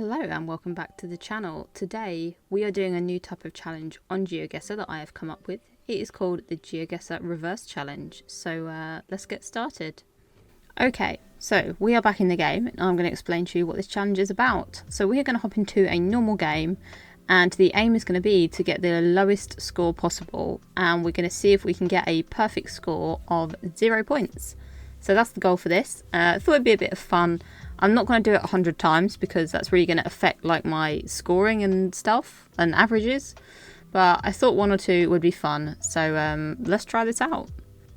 Hello and welcome back to the channel. Today we are doing a new type of challenge on Geoguessr that I have come up with. It is called the Geoguessr Reverse Challenge. So let's get started. Okay, so we are back in the game and I'm going to explain to you what this challenge is about. So we are going to hop into a normal game and the aim is going to be to get the lowest score possible, and we're going to see if we can get a perfect score of 0 points. So that's the goal for this. I thought it'd be a bit of fun. I'm not going to do it 100 times because that's really going to affect like my scoring and stuff and averages. But I thought 1 or 2 would be fun. So let's try this out.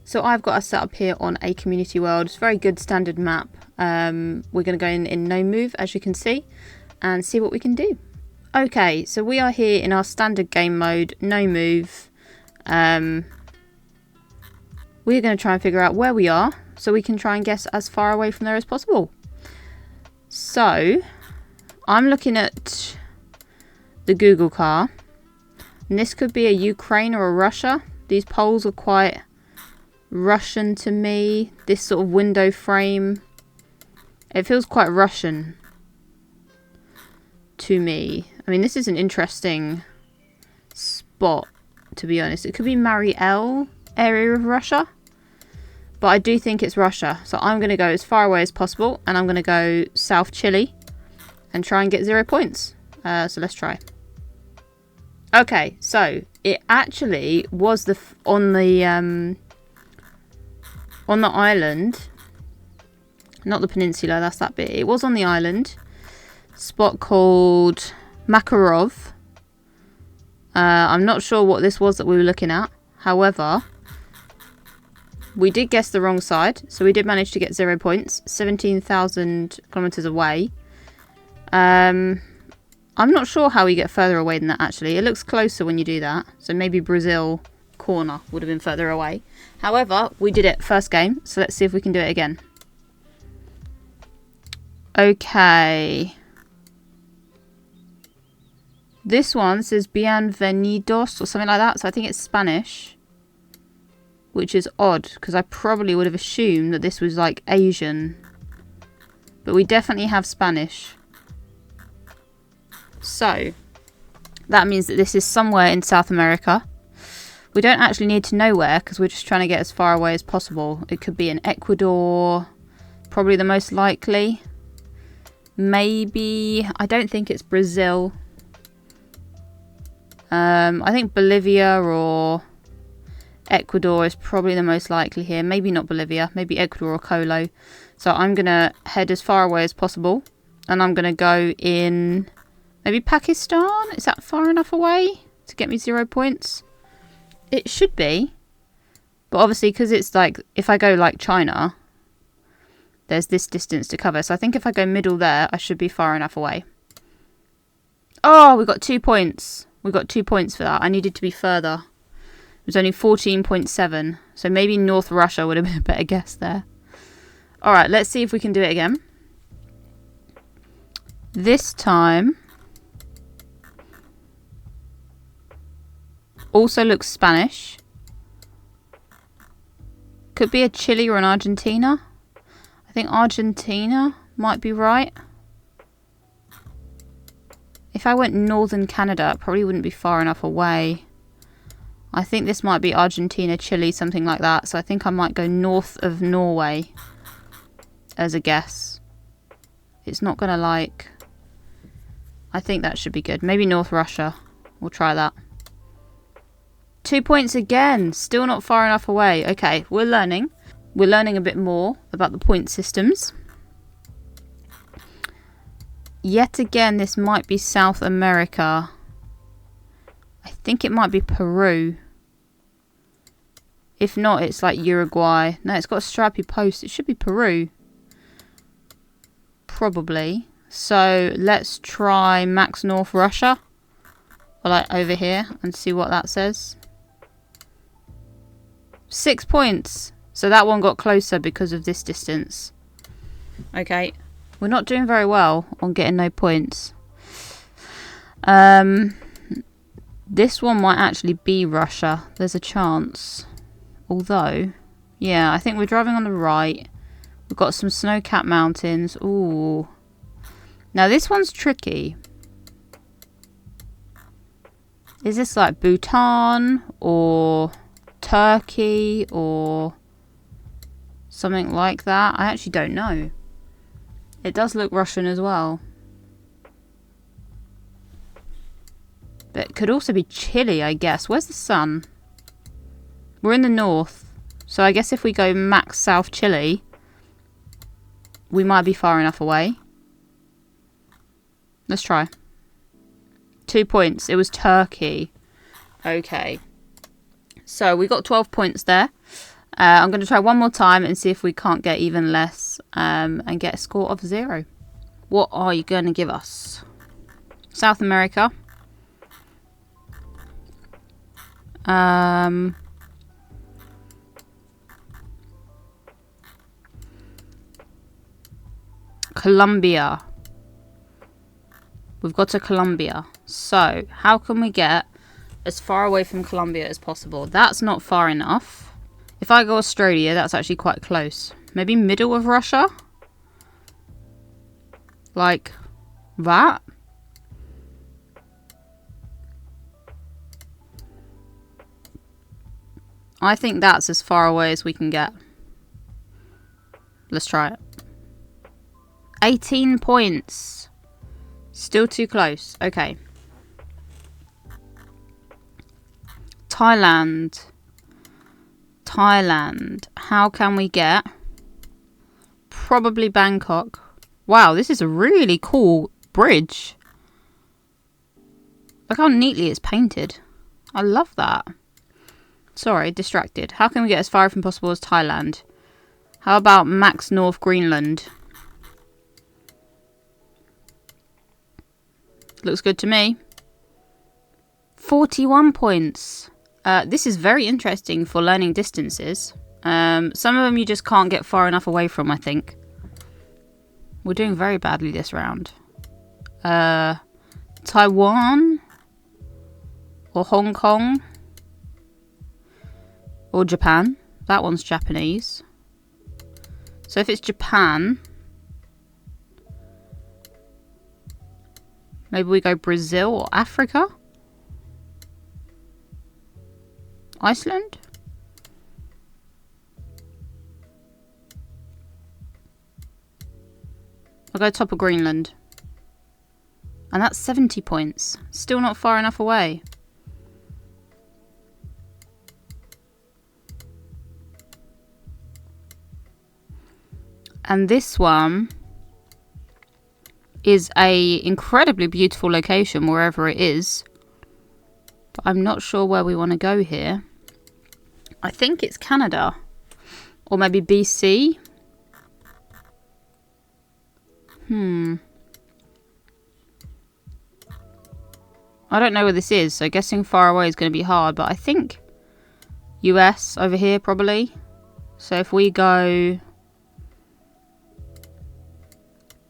So I've got us set up here on a community world. It's a very good standard map. We're going to go in no move, as you can see, and see what we can do. Okay, so we are here in our standard game mode, no move. We're going to try and figure out where we are so we can try and guess as far away from there as possible. So, I'm looking at the Google car, and this could be a Ukraine or a Russia. These poles are quite Russian to me. This sort of window frame, it feels quite Russian to me. I mean, this is an interesting spot, to be honest. It could be Mariel area of Russia. But I do think it's Russia, so I'm going to go as far away as possible, and I'm going to go South Chile and try and get 0 points. So let's try. Okay, so it actually was on the island, not the peninsula. That's that bit. It was on the island, spot called Makarov. I'm not sure what this was that we were looking at. However, we did guess the wrong side, so we did manage to get 0 points, 17,000 kilometers away. I'm not sure how we get further away than that, actually. It looks closer when you do that, so maybe Brazil corner would have been further away. However, we did it first game, so let's see if we can do it again. Okay. This one says Bienvenidos or something like that, so I think it's Spanish. Which is odd, because I probably would have assumed that this was like Asian. But we definitely have Spanish. So, that means that this is somewhere in South America. We don't actually need to know where, because we're just trying to get as far away as possible. It could be in Ecuador, probably the most likely. Maybe, I don't think it's Brazil. I think Bolivia or Ecuador is probably the most likely here. Maybe not Bolivia, maybe Ecuador or Colo. So I'm going to head as far away as possible. And I'm going to go in maybe Pakistan. Is that far enough away to get me 0 points? It should be. But obviously, because it's like, if I go like China, there's this distance to cover. So I think if I go middle there, I should be far enough away. Oh, we got 2 points. We got 2 points for that. I needed to be further. It was only 14.7, so maybe North Russia would have been a better guess there. Alright, let's see if we can do it again. This time also looks Spanish. Could be a Chile or an Argentina. I think Argentina might be right. If I went northern Canada, it probably wouldn't be far enough away. I think this might be Argentina, Chile, something like that. So I think I might go north of Norway as a guess. It's not going to like... I think that should be good. Maybe North Russia. We'll try that. 2 points again. Still not far enough away. Okay, we're learning. We're learning a bit more about the point systems. Yet again, this might be South America. I think it might be Peru. If not, it's like Uruguay. No, it's got a stripy post. It should be Peru. Probably. So let's try Max North Russia. Or like over here and see what that says. 6 points. So that one got closer because of this distance. Okay. We're not doing very well on getting no points. This one might actually be Russia. There's a chance. Although, yeah, I think we're driving on the right. We've got some snow-capped mountains. Ooh. Now this one's tricky. Is this like Bhutan or Turkey or something like that? I actually don't know. It does look Russian as well. But it could also be Chile, I guess. Where's the sun? We're in the north. So I guess if we go max South Chile, we might be far enough away. Let's try. 2 points. It was Turkey. Okay. So we got 12 points there. I'm going to try one more time and see if we can't get even less and get a score of 0. What are you going to give us? South America. Colombia. We've got to Colombia. So, how can we get as far away from Colombia as possible? That's not far enough. If I go Australia, that's actually quite close. Maybe middle of Russia? Like that? I think that's as far away as we can get. Let's try it. 18 points. Still too close. Okay. Thailand. Thailand. How can we get? Probably Bangkok. Wow, this is a really cool bridge. Look how neatly it's painted. I love that. Sorry, distracted. How can we get as far from possible as Thailand? How about max North Greenland? Looks good to me. 41 points. This is very interesting for learning distances. Some of them you just can't get far enough away from, I think. We're doing very badly this round. Taiwan? Or Hong Kong? Or Japan. That one's Japanese. So if it's Japan, maybe we go Brazil or Africa? Iceland? I'll go top of Greenland. And that's 70 points. Still not far enough away. And this one is a incredibly beautiful location wherever it is. But I'm not sure where we want to go here. I think it's Canada. Or maybe BC. I don't know where this is, so guessing far away is going to be hard. But I think US over here probably. So if we go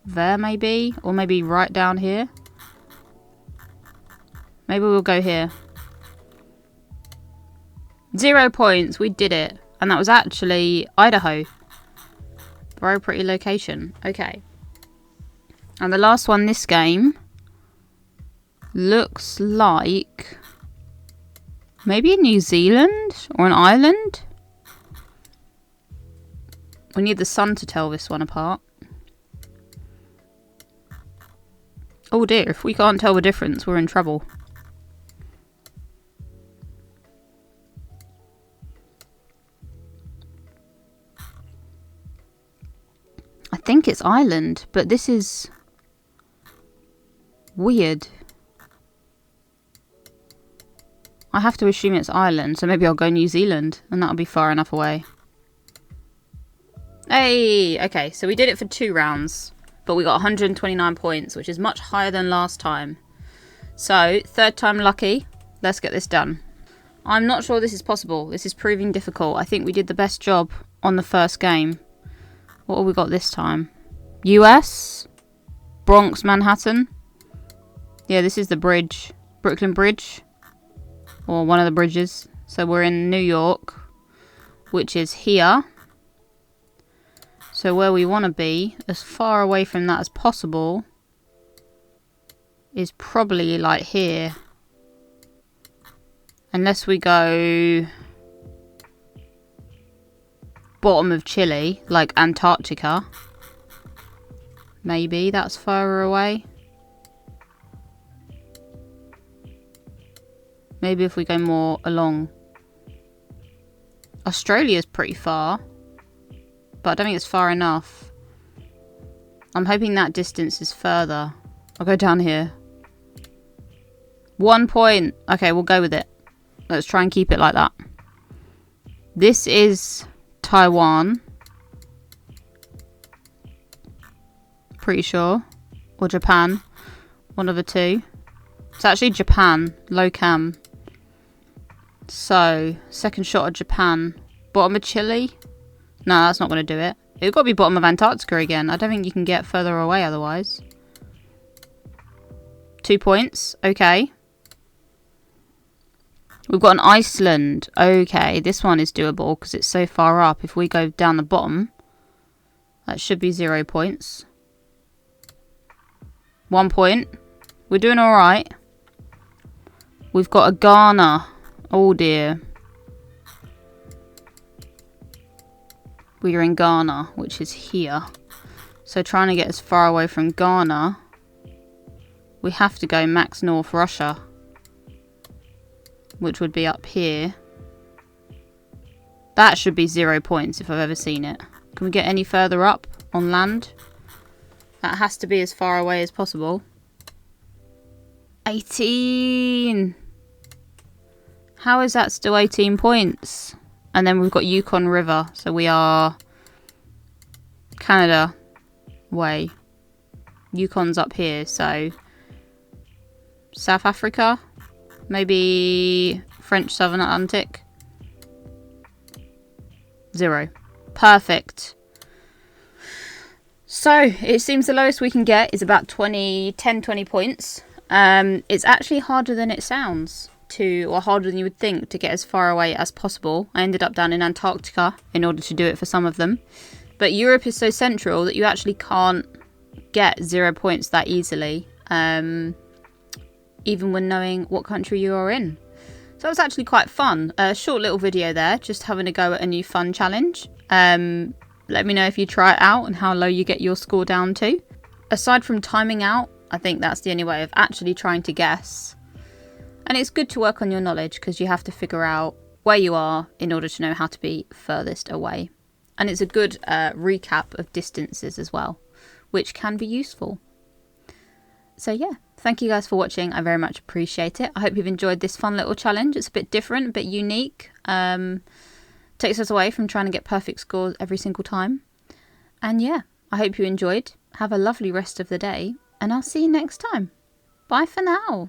there maybe, or maybe right down here. Maybe we'll go here. 0 points, we did it. And that was actually Idaho. Very pretty location. Okay. And the last one this game looks like maybe New Zealand or an island. We need the sun to tell this one apart. Oh dear, if we can't tell the difference, we're in trouble. I think it's Ireland, but this is weird. I have to assume it's Ireland, so maybe I'll go New Zealand, and that'll be far enough away. Hey! Okay, so we did it for 2 rounds. But we got 129 points, which is much higher than last time. So, 3rd time lucky. Let's get this done. I'm not sure this is possible. This is proving difficult. I think we did the best job on the first game. What have we got this time? US? Bronx, Manhattan? Yeah, this is the bridge. Brooklyn Bridge. Or one of the bridges. So we're in New York, which is here. So where we want to be, as far away from that as possible, is probably like here. Unless we go bottom of Chile, like Antarctica. Maybe that's further away. Maybe if we go more along. Australia's pretty far, but I don't think it's far enough. I'm hoping that distance is further. I'll go down here. 1 point. Okay, we'll go with it. Let's try and keep it like that. This is Taiwan. Pretty sure. Or Japan. One of the two. It's actually Japan. Low cam. So, second shot of Japan. Bottom of Chile? No, that's not going to do it. It's got to be bottom of Antarctica again. I don't think you can get further away otherwise. 2 points. Okay. We've got an Iceland. Okay, this one is doable because it's so far up. If we go down the bottom, that should be 0 points. 1 point. We're doing alright. We've got a Ghana. Oh dear. We are in Ghana, which is here. So trying to get as far away from Ghana, we have to go max North Russia, which would be up here. That should be 0 points if I've ever seen it. Can we get any further up on land? That has to be as far away as possible. 18! How is that still 18 points? And then we've got Yukon River, so we are Canada way. Yukon's up here, so South Africa, maybe French Southern Atlantic. 0. Perfect. So it seems the lowest we can get is about 10, 20 points. It's actually harder than it sounds or harder than you would think to get as far away as possible. I ended up down in Antarctica in order to do it for some of them. But Europe is so central that you actually can't get 0 points that easily, even when knowing what country you are in. So it was actually quite fun. A short little video there, just having a go at a new fun challenge. Let me know if you try it out and how low you get your score down to. Aside from timing out, I think that's the only way of actually trying to guess. And it's good to work on your knowledge because you have to figure out where you are in order to know how to be furthest away. And it's a good recap of distances as well, which can be useful. So yeah, thank you guys for watching. I very much appreciate it. I hope you've enjoyed this fun little challenge. It's a bit different, a bit unique. Takes us away from trying to get perfect scores every single time. And yeah, I hope you enjoyed. Have a lovely rest of the day, and I'll see you next time. Bye for now.